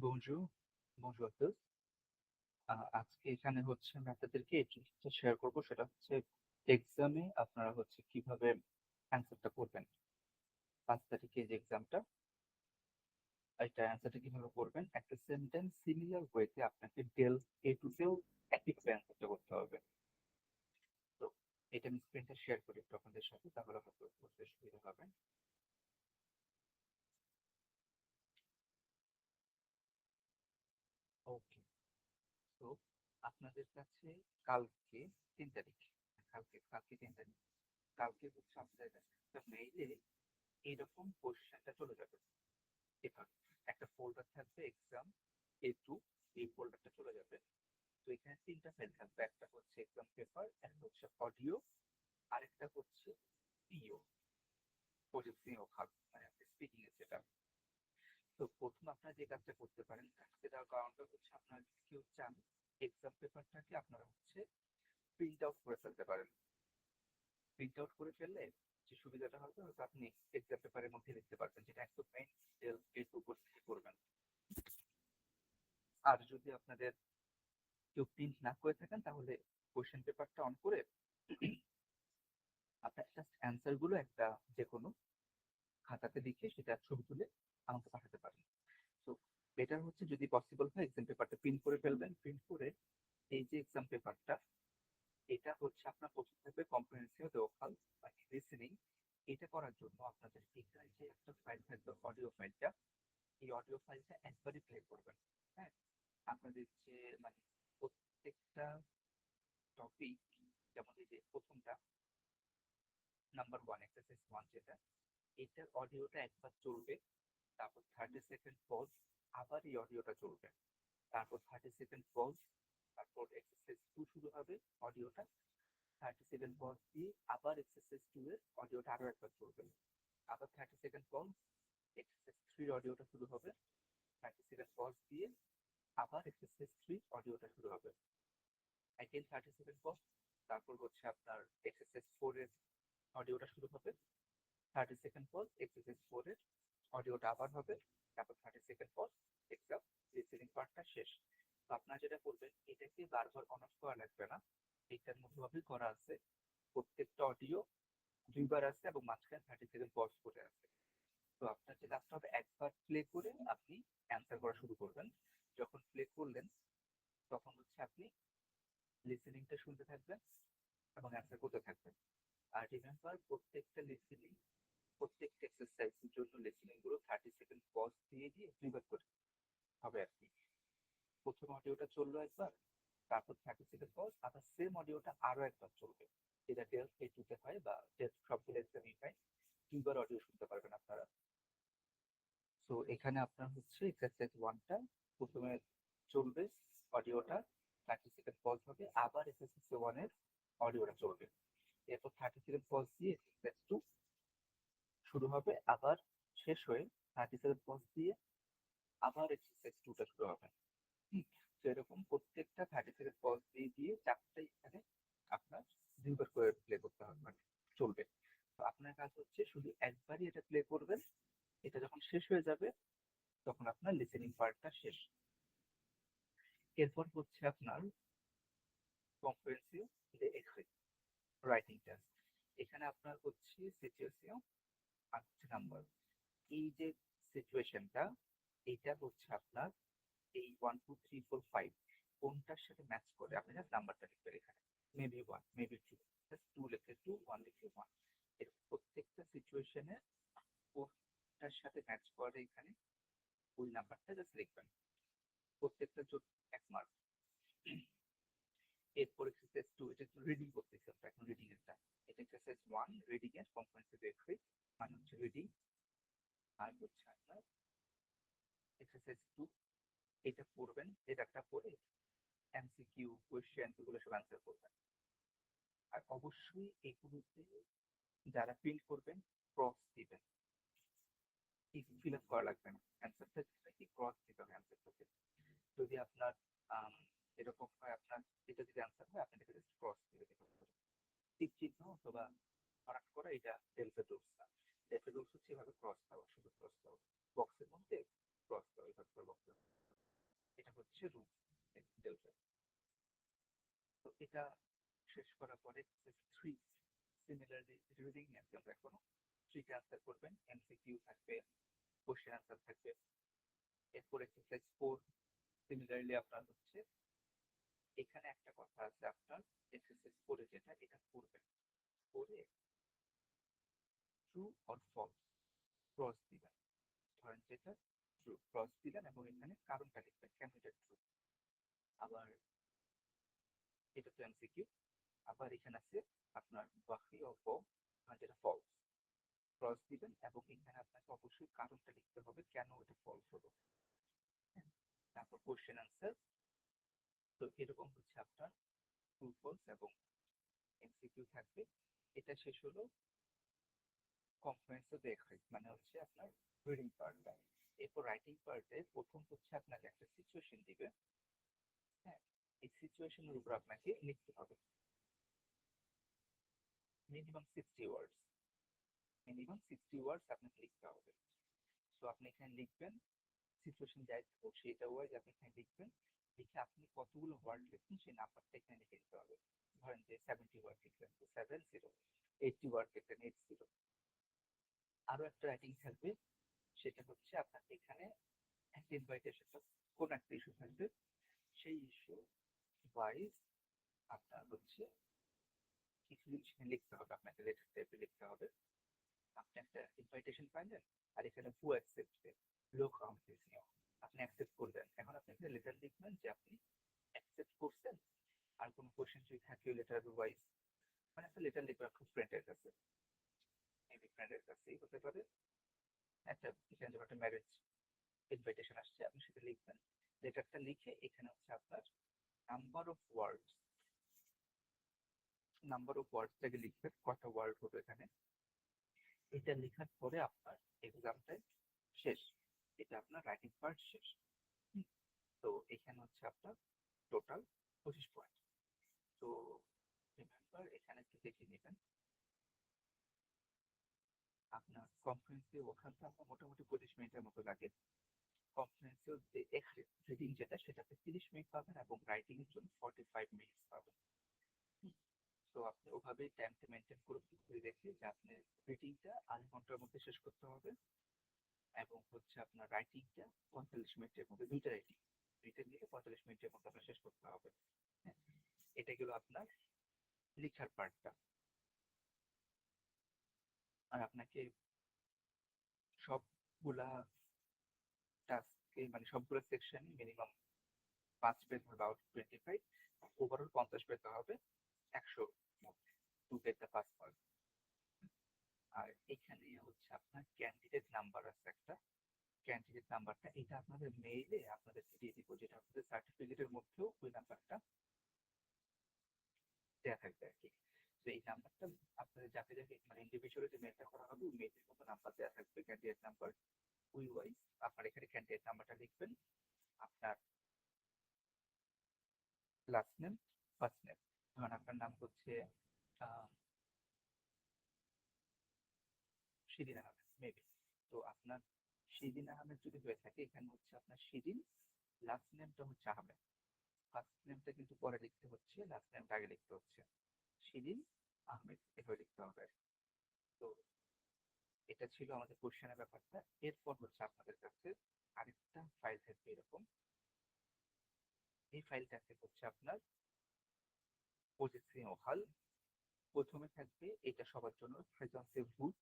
বনজু বনজু আব্দুল। আজকে এখানে হচ্ছে আমি আপনাদেরকে এই জিনিসটা শেয়ার করবো, সেটা হচ্ছে এক্সামে আপনারা হচ্ছে কিভাবে অ্যান্সারটা করবেন। 5 তারিখে যে এক্সামটা, এটা অ্যান্সারটা কিভাবে করবেন, একটা সেন্টেন্স সিমিলার ওয়েতে আপনাকে এ টু ডেল একইভাবে অ্যান্সারটা করতে হবে। তো এটা আমি স্ক্রিনটা শেয়ার করি একটু আপনাদের সাথে, তাহলে হয়তো বুঝতে সুবিধা হবে। ওকে, তো আপনাদের কাছে কালকে 3 তারিখ, কালকে কালকে 3 তারিখ, কালকে হচ্ছে আপনাদের মেইলে এইরকম কোশ্চেনটা চলে যাবে। এভাবে একটা ফোল্ডার থাকবে এক্সাম A2, এই ফোল্ডারটা চলে যাবে। তো এখানে 3টা ফাইল থাকবে, একটা হচ্ছে এক্সাম পেপার, একটা হচ্ছে অডিও, আরেকটা হচ্ছে পিও, প্রজেক্টিং ও ভাগ, মানে স্পিকিং এর যেটা। তো প্রথম আপনারা যে কাজটা করতে পারেন, সেটার কারণটা হচ্ছে আপনারা যদি কেউ চান এক্সাম পেপারটাকে আপনারা হচ্ছে প্রিন্ট আউট করে ফেলতে পারেন। প্রিন্ট আউট করে ফেললে যে সুবিধাটা হবে, হয়তো আপনি এক্সাম পেপারের মধ্যে লিখতে পারবেন, যেটা একদম মেইন এর উপর থেকে করবেন। আর যদি আপনাদের কেউ প্রিন্ট না করে থাকেন, তাহলে কোশ্চেন পেপারটা অন করে আপনার জাস্ট অ্যান্সার গুলো একটা যে কোনো খাতাতে লিখে সেটা ছবি তুলে আমাকে পাঠাতে পারেন। তো বেটার হচ্ছে যদি পসিবল হয় এক্সাম পেপারটা প্রিন্ট করে ফেলবেন। প্রিন্ট করে এই যে এক্সাম পেপারটা, এটা হচ্ছে আপনার প্রথম থাকবে কম্প্রিহেনসিভ ওরাল বা লিসেনিং। এটা করার জন্য আপনাদের এখানে যে একটা ফাইল থাকবে অডিও ফাইলটা, এই অডিও ফাইলটা একবারই প্লে করবেন। হ্যাঁ, আপনাদের যে মানে প্রত্যেকটা টপিক, যেমন এই যে প্রথমটা নাম্বার 1 এক্সারসাইজ 1 যেটা, এটার অডিওটা একবার চলবে, তারপর 30 সেকেন্ড পজ, আবার এই অডিওটা চলবে, তারপর 30 সেকেন্ড পজ, তারপর এক্সারসাইজ 2 শুরু হবে, অডিওটা 30 সেকেন্ড পজ দিয়ে আবার এক্সারসাইজ 2 এর অডিওটা আরো একবার চলবে, আবার 30 সেকেন্ড পজ, এক্সারসাইজ 3 অডিওটা শুরু হবে, 30 সেকেন্ড পজ দিয়ে আবার এক্সারসাইজ 3 অডিওটা শুরু হবে, অ্যাগেন 30 সেকেন্ড পজ, তারপর হচ্ছে আপনার এক্সারসাইজ 4 এর অডিওটা শুরু হবে, 30 সেকেন্ড পজ, এক্সারসাইজ 4 এর অডিওটা আবার হবে, তারপর 30 সেকেন্ড পজ, এক্সাম লিসেনিং পার্টটা শেষ। তো আপনারা যেটা করবেন, এটাকে বারবার অন অফ করা লাগবে না, এটার মধ্যে করা আছে, প্রত্যেকটা অডিও 2বার আছে এবং মাঝখানে 30 সেকেন্ড পজ করে আছে। তো আপনার যে কাজটা হবে, একবার প্লে করে আপনি অ্যান্সার করা শুরু করবেন। যখন প্লে করলেন, তখন হচ্ছে আপনি লিসেনিংটা শুনতে থাকবেন এবং অ্যান্সার করতে থাকবেন। আর রিমেম্বার, প্রত্যেকটা লিসেনিং, প্রত্যেকটা এক্সারসাইজের জন্য লিসেনিং গুলো 30 সেকেন্ড পজ দিয়ে দিয়ে 2বার করে হবে আর কি। প্রথম অডিওটা চললো একবার, তারপর 30 সেকেন্ড পজ, আবার সেম অডিওটা আরো একবার চলবে। যেটা ডেল A2 তে হয় বা ডেল সবগুলো এক্সামই হয়, 2বার অডিও শুনতে পারবেন আপনারা। তো এখানে আপনার হচ্ছে এক্সারসাইজ 1টা প্রথমে চলবে, অডিওটা 30 সেকেন্ড পজ হবে, আবার এক্সারসাইজ 1 এর অডিওটা চলবে, এরপর 30 সেকেন্ড পজ দিয়ে এক্সারসাইজ 2 শুরু হবে, আবার শেষ হয়ে 30 সেকেন্ড পজ দিয়ে আবার এক্সারসাইজ 2টা শুরু হবে। তো এরকম প্রত্যেকটা 30 সেকেন্ড পজ দিয়ে দিয়ে চারটাই এখানে আপনার 2বার করে প্লে করতে হবে, মানে চলবে। তো আপনার কাজ হচ্ছে শুধু একবারই এটা প্লে করবেন, এটা যখন শেষ হয়ে যাবে তখন আপনার লিসেনিং পার্টটা শেষ। এরপর হচ্ছে আপনার কম্প্রিহেনসিভ রাইটিং টেস্ট। এখানে আপনার হচ্ছে সিচুয়েশন আর হচ্ছে নাম্বার। এই যে সিচুয়েশনটা, এটা হচ্ছে আপনার এই 1 2 3 4 5 কোনটার সাথে ম্যাচ করে আপনি জাস্ট নাম্বারটা লিখবেন এখানে। মেবি 1, মেবি 2, জাস্ট 2 লিখে 2, 1 লিখে 1। এর প্রত্যেকটা সিচুয়েশনে কোনটার সাথে ম্যাচ করে এখানে ওই নাম্বারটা জাস্ট লিখবেন। প্রত্যেকটা জন্য 1 মার্ক। এরপর এক্সারসাইজ 2, এটা একটু রিডিং করতেছি আমরা এখন, রিডিং এরটা। এটা এক্সারসাইজ 1 রিডিং এর কম্প্রিহেনসিভ এক্সারসাইজ, মানে হচ্ছে রিডিং। আর হচ্ছে আপনার এক্সারসাইজ 2, এটা পড়বেন, এটা পড়ে এমসিকিউ কোয়েশ্চেন এগুলো সব অ্যান্সার করবেন। আর অবশ্যই এগুলোতে যারা প্রিন্ট করবেন ক্রস দিবেন, ফিল আপ করা লাগবে না, অ্যান্সারটা কি ক্রস দিতে হবে অ্যান্সারটাতে। যদি আপনার আম, এরকম হয়, আপনার এটা যদি অ্যান্সার হয়, আপনি এটাকে জাস্ট ক্রস দিয়ে দিতে পারবেন, টিক চিহ্ন অথবা হঠাৎ করে, এটা ডেলফে রুলস না। ডেলফে রুলস হচ্ছে এভাবে ক্রস দেওয়া, শুধু ক্রস দেওয়া বক্সের মধ্যে, ক্রস করা ওইভাবে বক্র। এটা হচ্ছে রুট ডেল্টা। তো এটা শেষ করার পরে থ্রি সিমিলারলি রিডিং আমরা এখনো থ্রিটা আনসার করবেন, এমসিকিউ থাকবে, কোশ্চেন আনসার থাকবে। এরপর এক্সারসাইজ 4 সিমিলারলি আপনার হচ্ছে এখানে একটা কথা আছে, আপনার এক্সারসাইজ 4 যেটা এটা করবেন, করে ট্রু অর ফলস ক্রস দিবেন। ধরেন যেটা ট্রু ক্রস দিলেন এবং এখানে কারণটা লিখবেন কেন এটা ট্রু। আবার এটা তো এমসিকিউ। আবার এখানে আছে আপনার বাকি অফ যেটা ফলস ক্রস দিবেন এবং এখানে আপনাকে অবশ্যই কারণটা লিখতে হবে কেন এটা ফলস হলো। তারপর কোশ্চেন আনসার। তো এরকম হচ্ছে আপনার ট্রু ফলস এবং এমসিকিউ থাকবে। এটা শেষ হলো কম্প্রিহেনসিভ এক্সারসাইজ, মানে হচ্ছে আপনার রিডিং পার্টটা। এরপর রাইটিং পার্টে প্রথম হচ্ছে আপনাকে একটা সিচুয়েশন দিবে। হ্যাঁ, এই সিচুয়েশনের উপর আপনাকে লিখতে হবে মিনিমাম 60 ওয়ার্ডস। মিনিমাম 60 ওয়ার্ডস আপনাকে লিখতে হবে। তো আপনি এখানে লিখবেন সিচুয়েশন যাই থাকুক সেটা ওয়াইজ আপনি এখানে লিখবেন। লিখে আপনি কতগুলো ওয়ার্ড লিখছেন সেই নাম্বারটা এখানে লিখে দিতে হবে। ধরেন যে 70 ওয়ার্ড লিখলেন তো 70, 80 ওয়ার্ড লিখলেন 80। আরো একটা রাইটিং থাকবে, সেটা হচ্ছে আপনার এখানে একটা ইনভাইটেশন কোন একটা ইস্যু থাকবে, সেই ইস্যু ওয়াইজ আপনার হচ্ছে কিছু জিনিস লিখতে হবে, আপনাকে লেটার টাইপে লিখতে হবে। আপনি একটা ইনভাইটেশন পাইলেন আর এখানে হু অ্যাকসেপ্টেড লো কম্পিটিশন, আপনি অ্যাকসেপ্ট করলেন। এখন আপনি একটা লেটার লিখবেন যে আপনি অ্যাকসেপ্ট করছেন। আর কোনো কোশ্চেন যদি থাকে লেটার ওয়াইজ, মানে একটা লেটার লিখবেন খুব ফ্রেন্ডের কাছে, মেবি ফ্রেন্ডের কাছেই হতে পারে। একটা এখানে যেমন একটা ম্যারেজ ইনভাইটেশন আসছে, আপনি সেটা লিখবেন। লেটারটা লিখে এখানে হচ্ছে আপনার number of words, number of ওয়ার্ডসটাকে লিখবেন, কটা ওয়ার্ড হবে এখানে। এটা লেখার পরে আপনার এক্সামটা শেষ, এটা আপনার রাইটিং পার্ট শেষ। তো এখানে হচ্ছে আপনার টোটাল 25 পয়েন্ট। তো রিমেম্বার এখানে একটু দেখে নেবেন আপনার কম্প্রিহেনসিভ ওখানটা আপনার মোটামুটি 25 মিনিটের মতো লাগে। কম্প্রিহেনসিভ যে রিডিং যেটা সেটাতে 30 মিনিট পাবেন এবং রাইটিং এর জন্য 45 মিনিট পাবেন। তো আপনি ওভাবে টাইমটা মেনটেন করে দেখে যে আপনি রিডিংটা আধা ঘন্টার মধ্যে শেষ করতে হবে এবং হচ্ছে আপনার রাইটিংটা 45 মিনিটের মধ্যে, দুইটা নিয়ে 45 মিনিটের মধ্যে আপনার শেষ করতে হবে। হ্যাঁ, এটা গেল আপনার লেখার পার্টটা। আর আপনাকে সবগুলা টাস্কে মানে সবগুলো সেকশন মিনিমাম 5 পেজ হবে, আউট 25, ওভারঅল 50 পেজ হবে 100 মধ্যে 2 পেজটা পাস করবে। আর এখানে হচ্ছে আপনার ক্যান্ডিডেট নাম্বার আছে একটা, ক্যান্ডিডেট নাম্বারটা এটা আপনাদের মেইলে আপনাদেরকে দিয়ে দিব, যেটা আপনাদের সার্টিফিকেটের মধ্যেও ওই নাম্বারটা দেওয়া থাকবে আর কি। তো এই নাম্বারটা আপনাদের যাকে যাকে মানে ইন্ডিভিজুয়ালি যে মেলটা করা হবে ওই মেইলের মতো নাম্বার দেওয়া থাকবে, ক্যান্ডিডেট নাম্বার। ওই ওয়াইজ আপনার এখানে ক্যান্ডিডেট নাম্বারটা লিখবেন, আপনার লাস্ট নেম, ফার্স্ট নেম। ধরুন আপনার নাম হচ্ছে শিরিন আহমেদ মেবি, তো আপনার শিরিন আহমেদ যদি হয়ে থাকে এখানে হচ্ছে আপনার শিরিন, লাস্ট নেমটা হচ্ছে আহমেদ। ফার্স্ট নেমটা কিন্তু পরে লিখতে হচ্ছে, লাস্ট নেমটা আগে লিখতে হচ্ছে। শিরিন আহমেদ এভাবে লিখতে হবে। তো এটা ছিল আমাদের কোশ্চেনের ব্যাপারটা। এরপর হচ্ছে আপনাদের কাছে আরেকটা ফাইল থাকবে এরকম, এই ফাইলটাতে হচ্ছে আপনার পজিশন হাল প্রথমে থাকবে, এটা সবার জন্য প্রেজেন্সিভ বুথ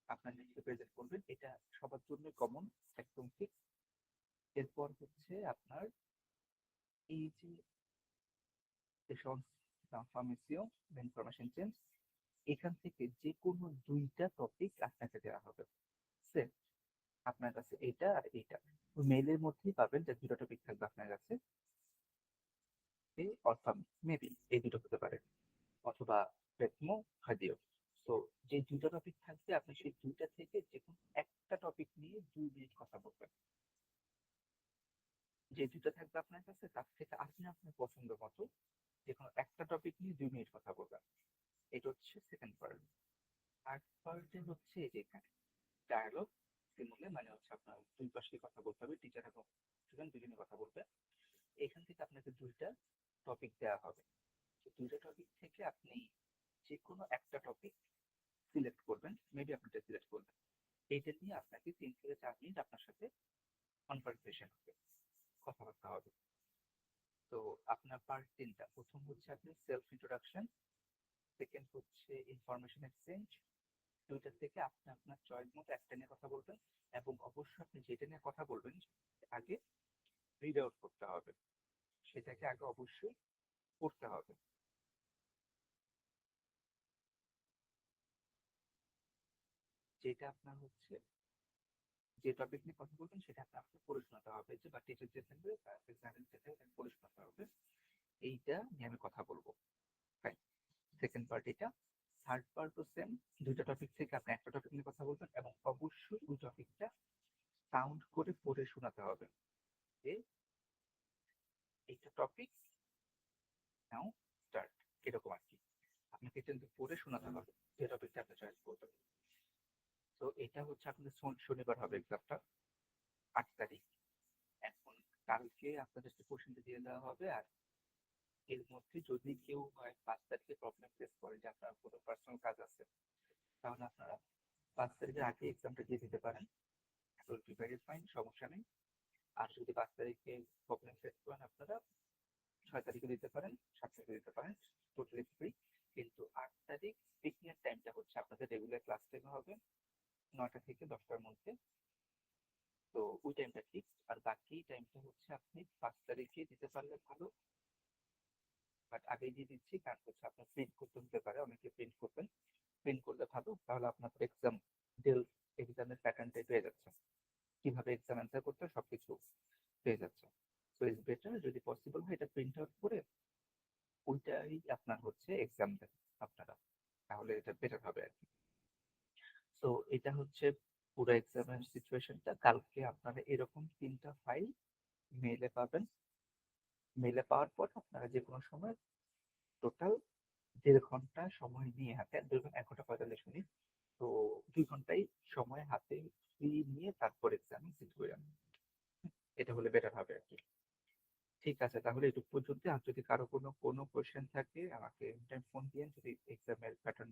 আপনার লিখে প্রেজেন্ট করবেন, এটা সবার জন্য কমন একদম ফিক্স। এরপর হচ্ছে আপনার এই যে ইনফরমেশন চেঞ্জ, এখান থেকে যে কোনো দুইটা টপিক আপনাকে দেওয়া হবে। সেম আপনার কাছে এটা আর এটা মেইলের মধ্যেই পাবেন, যে দুটো টপিক থাকবে আপনার কাছে, মেবি এই দুটো হতে পারে, অথবা পেটমো হাদিও। তো যে দুটো টপিক থাকবে আপনি সেই দুইটা থেকে যে কোনো একটা টপিক নিয়ে 2 মিনিট কথা বলবেন। যে দুটো থাকবে আপনার কাছে তার থেকে আপনি আপনার পছন্দ মতো যে কোনো একটা টপিক নিয়ে 2 মিনিট কথা বলবেন। এটা হচ্ছে সেকেন্ড পার্ট। থার্ড পার্টে হচ্ছে এই যে এখানে ডায়ালগ সিমুলে মানে হচ্ছে আপনার দুই পাশে কথা বলতে হবে, টিচার এবং স্টুডেন্ট দুজনে কথা বলবে। এখান থেকে আপনাকে দুইটা টপিক দেওয়া হবে। দুইটা টপিক থেকে আপনি যে কোনো একটা টপিক সিলেক্ট করবেন, মেবি আপনারটা সিলেক্ট করবেন। এইটা নিয়ে আপনাকে 3 থেকে 4 মিনিট আপনার সাথে কনভারসেশন হবে, কথাবার্তা হবে। তো আপনার পার্ট 3টা, প্রথম হচ্ছে আপনি সেলফ ইন্ট্রোডাকশন, সেকেন্ড হচ্ছে ইনফরমেশন এক্সচেঞ্জ। দুইটা থেকে আপনি আপনার চয়েস মতো একটা নিয়ে কথা বলবেন, এবং অবশ্যই আপনি যেটা নিয়ে কথা বলবেন আগে রিড আউট করতে হবে, সেটাকে আগে অবশ্যই পড়তে হবে। যেটা আপনার হচ্ছে যে টপিক নিয়ে কথা বলবেন সেটা আপনাকে পড়ে শোনাতে হবে, যে বা টিচার যে থাকবে এক্সামিন সেটা পড়ে শোনাতে হবে। এইটা নিয়ে আমি কথা বলবো। ফাইন, সেকেন্ড পার্ট এটা। থার্ড পার্টও সেম, দুইটা টপিক থেকে আপনি একটা টপিক নিয়ে কথা বলবেন, এবং অবশ্যই ওই টপিকটা সাউন্ড করে পড়ে শোনাতে হবে, যে এইটা টপিক নাও স্টার্ট, এরকম আর কি। আপনাকে কিন্তু পড়ে শোনাতে হবে যে টপিকটা আপনি চয়েস করবেন। তো এটা হচ্ছে আপনাদের শনিবার হবে এক্সামটা, 8 তারিখ। এখন কালকে আপনাদের কোশ্চেনটা দিয়ে দেওয়া হবে, আর এর মধ্যে যদি কেউ 5 তারিখে প্রবলেম ফেস করে যে আপনার কোনো পার্সোনাল কাজ আছে, তাহলে আপনারা 5 তারিখের আগে এক্সামটা দিয়ে দিতে পারেন, ভেরি ফাইন, সমস্যা নেই। আর যদি 5 তারিখে প্রবলেম ফেস করেন, আপনারা 6 তারিখে দিতে পারেন, 7 তারিখে দিতে পারেন, টোটালি ফ্রি। কিন্তু 8 তারিখ স্পিকিং এর টাইমটা হচ্ছে আপনাদের রেগুলার ক্লাস টাইম হবে 9টা থেকে 10টার মধ্যে। তো ওই টাইমটা ঠিক, আর বাকি টাইমটা হচ্ছে আপনি 5 তারিখে দিতে পারলে ভালো, বাট আগেই দিয়ে দিচ্ছি কারণ হচ্ছে আপনার প্রিন্ট করতে হতে পারে, অনেকে প্রিন্ট করবেন। প্রিন্ট করলে ভালো, তাহলে আপনার এক্সাম ডিটেল এক্সামের প্যাটার্নটাই পেয়ে যাচ্ছে, কিভাবে এক্সাম অ্যান্সার করতে হয় সবকিছু পেয়ে যাচ্ছে। তো ইটস বেটার যদি পসিবল হয় এটা প্রিন্ট আউট করে ওইটাই আপনার হচ্ছে এক্সাম দেন আপনারা, তাহলে এটা বেটার হবে আর কি। তো এটা হচ্ছে পুরো এক্সামের সিচুয়েশনটা। কালকে আপনারা এরকম 3টা ফাইল মেইলে পাবেন। মেইলে পাওয়ার পর আপনারা যে কোনো সময় টোটাল 1.5 ঘন্টা সময় নিয়ে হাতে, 1 ঘন্টা 45 মিনিট, তো 2 ঘন্টাই সময় হাতে ফ্রি নিয়ে তারপর এক্সামে সিট করে যাবেন। এটা হলে বেটার হবে আর কি। ঠিক আছে, তাহলে এটুকু পর্যন্ত। আর যদি কারো কোনো কোয়েশ্চেন থাকে আমাকে ফোন দিয়ে, যদি এক্সামের প্যাটার্ন